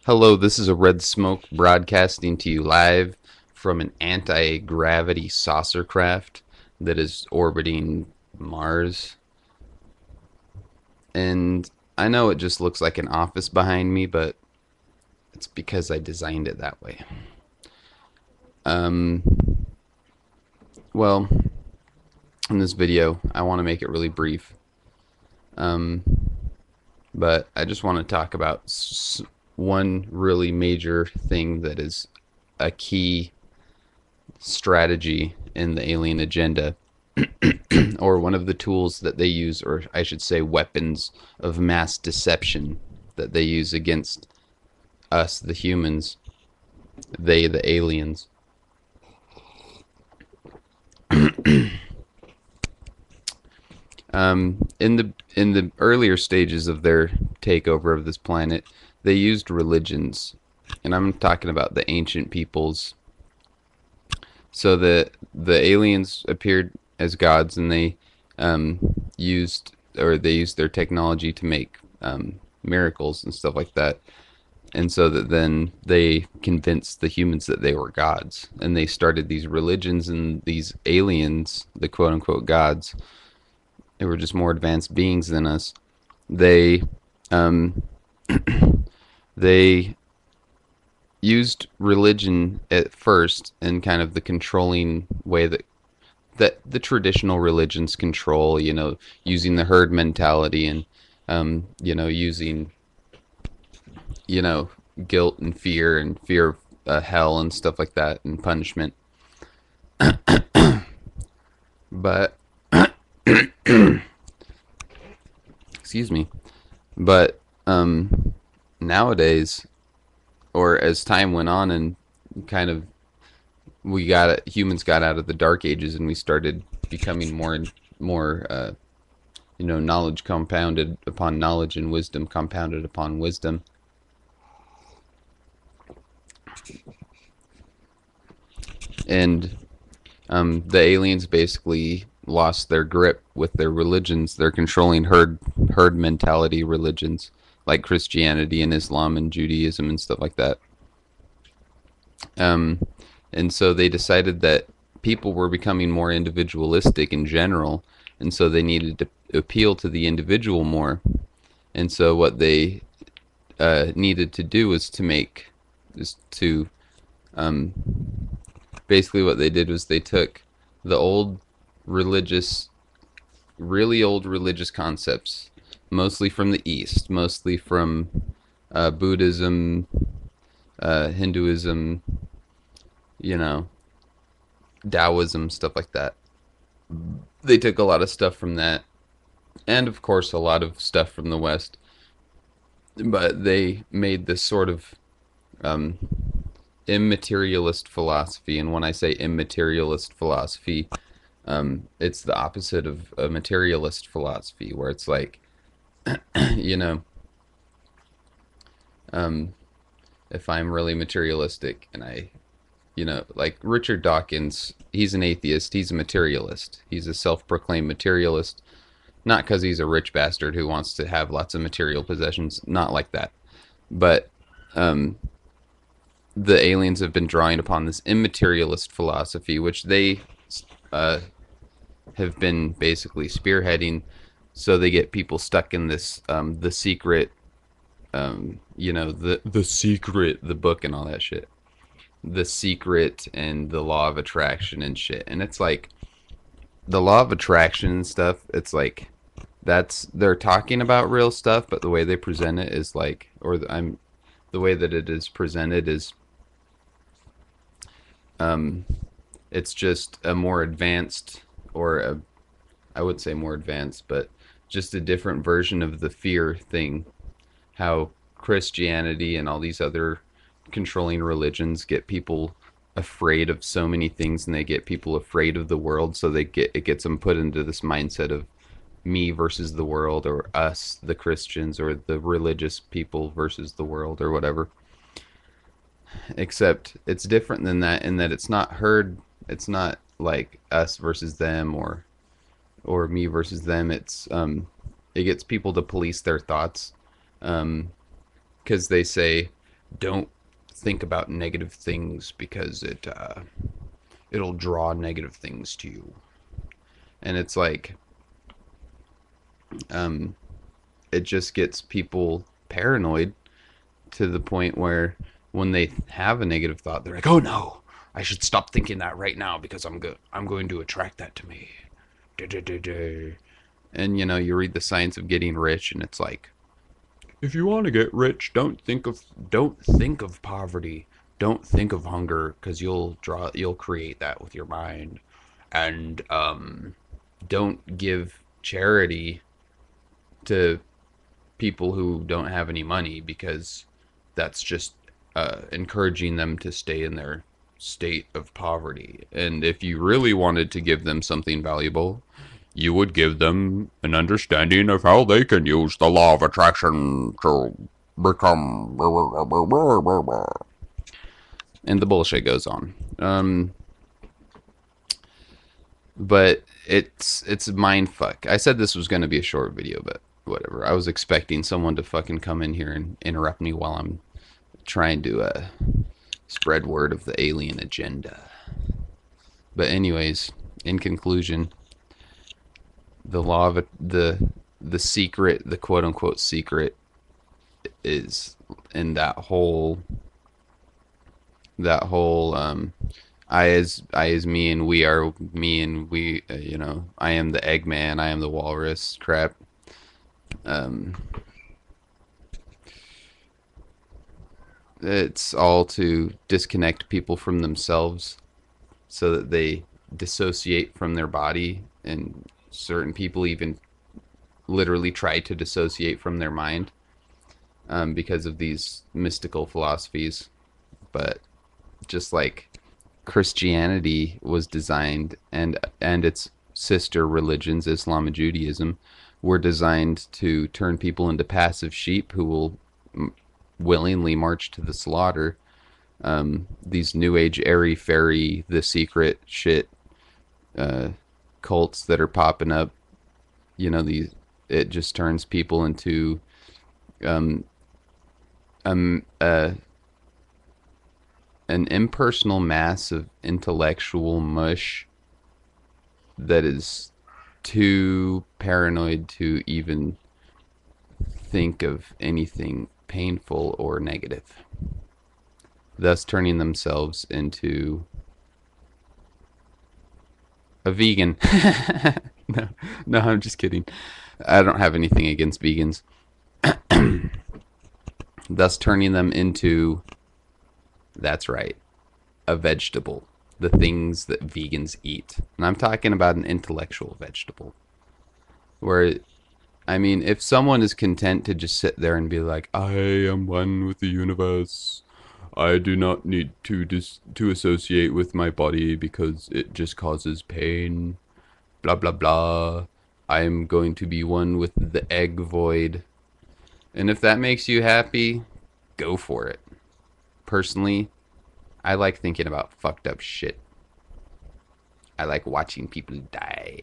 Hello, this is a Red Smoke broadcasting to you live from an anti-gravity saucer craft that is orbiting Mars. And I know it just looks like an office behind me, but it's because I designed it that way. Um, well, in this video, I want to make it really brief. Um, but I just want to talk about one really major thing that is a key strategy in the alien agenda, or one of the tools that they use, or I should say weapons of mass deception that they use against us, the humans, they, the aliens. In the earlier stages of their takeover of this planet, they used religions, and I'm talking about the ancient peoples. So the aliens appeared as gods, and they um, used their technology to make miracles and stuff like that. And so that then they convinced the humans that they were gods, and they started these religions, and these aliens, the quote unquote gods, they were just more advanced beings than us. They um, they used religion at first in kind of the controlling way that the traditional religions control, using the herd mentality, and using you know guilt and fear of hell and stuff like that, and punishment. But excuse me. But nowadays, or as time went on, and kind of humans got out of the dark ages, and we started becoming more and more knowledge compounded upon knowledge, and wisdom compounded upon wisdom. And the aliens basically lost their grip with their religions. They're controlling herd mentality religions like Christianity and Islam and Judaism and stuff like that. Um, and so they decided that people were becoming more individualistic in general, and so they needed to appeal to the individual more. And so what they needed to do was to um, basically what they did was they took the really old religious concepts, mostly from the East, mostly from Buddhism, Hinduism, you know, Taoism, stuff like that. They took a lot of stuff from that, and of course a lot of stuff from the West, but they made this sort of um, immaterialist philosophy. And when I say immaterialist philosophy, it's the opposite of a materialist philosophy, where it's like, you know, um, if I'm really materialistic, and like Richard Dawkins, he's an atheist, he's a materialist, he's a self-proclaimed materialist, not because he's a rich bastard who wants to have lots of material possessions, not like that, but um, the aliens have been drawing upon this immaterialist philosophy, which they uh, have been basically spearheading. So they get people stuck in this the secret, the secret, the book and all that shit, the secret and the law of attraction and shit. And it's like the law of attraction and stuff. It's like they're talking about real stuff, but the way they present it is like, the way that it is presented is um, it's just a more advanced, I would say more advanced, but just a different version of the fear thing. How Christianity and all these other controlling religions get people afraid of so many things, and they get people afraid of the world, so it gets them put into this mindset of me versus the world, or us, the Christians, or the religious people versus the world, or whatever. Except it's different than that, in that it's not like us versus them, or me versus them. It gets people to police their thoughts, because they say, don't think about negative things because it'll draw negative things to you. And it's like, um, it just gets people paranoid to the point where when they have a negative thought, they're like, "Oh no, I should stop thinking that right now because I'm going to attract that to me." And you read the Science of Getting Rich, and it's like, if you want to get rich, don't think of poverty, don't think of hunger, because you'll create that with your mind, and don't give charity to people who don't have any money because that's just encouraging them to stay in their state of poverty. And if you really wanted to give them something valuable, you would give them an understanding of how they can use the law of attraction to become. And the bullshit goes on. But it's mind fuck. I said this was going to be a short video, but whatever. I was expecting someone to fucking come in here and interrupt me while I'm trying to spread word of the alien agenda. But anyways, in conclusion, the law of the secret, the quote unquote secret, is in that whole I as me and we are me and we I am the Eggman, I am the walrus crap. um it's all to disconnect people from themselves so that they dissociate from their body, and certain people even literally try to dissociate from their mind, because of these mystical philosophies. But just like Christianity was designed, and its sister religions, Islam and Judaism, were designed to turn people into passive sheep who will willingly march to the slaughter. These new age airy-fairy, the secret shit, uh, cults that are popping up, these it just turns people into um, um, uh, an impersonal mass of intellectual mush that is too paranoid to even think of anything painful or negative, thus turning themselves into a vegan. No, no, I'm just kidding. I don't have anything against vegans. Thus turning them into, that's right, a vegetable. The things that vegans eat. And I'm talking about an intellectual vegetable. Where, I mean, if someone is content to just sit there and be like, I am one with the universe, I do not need to associate with my body because it just causes pain, blah blah blah. I am going to be one with the egg void. And if that makes you happy, go for it. Personally, I like thinking about fucked up shit. I like watching people die.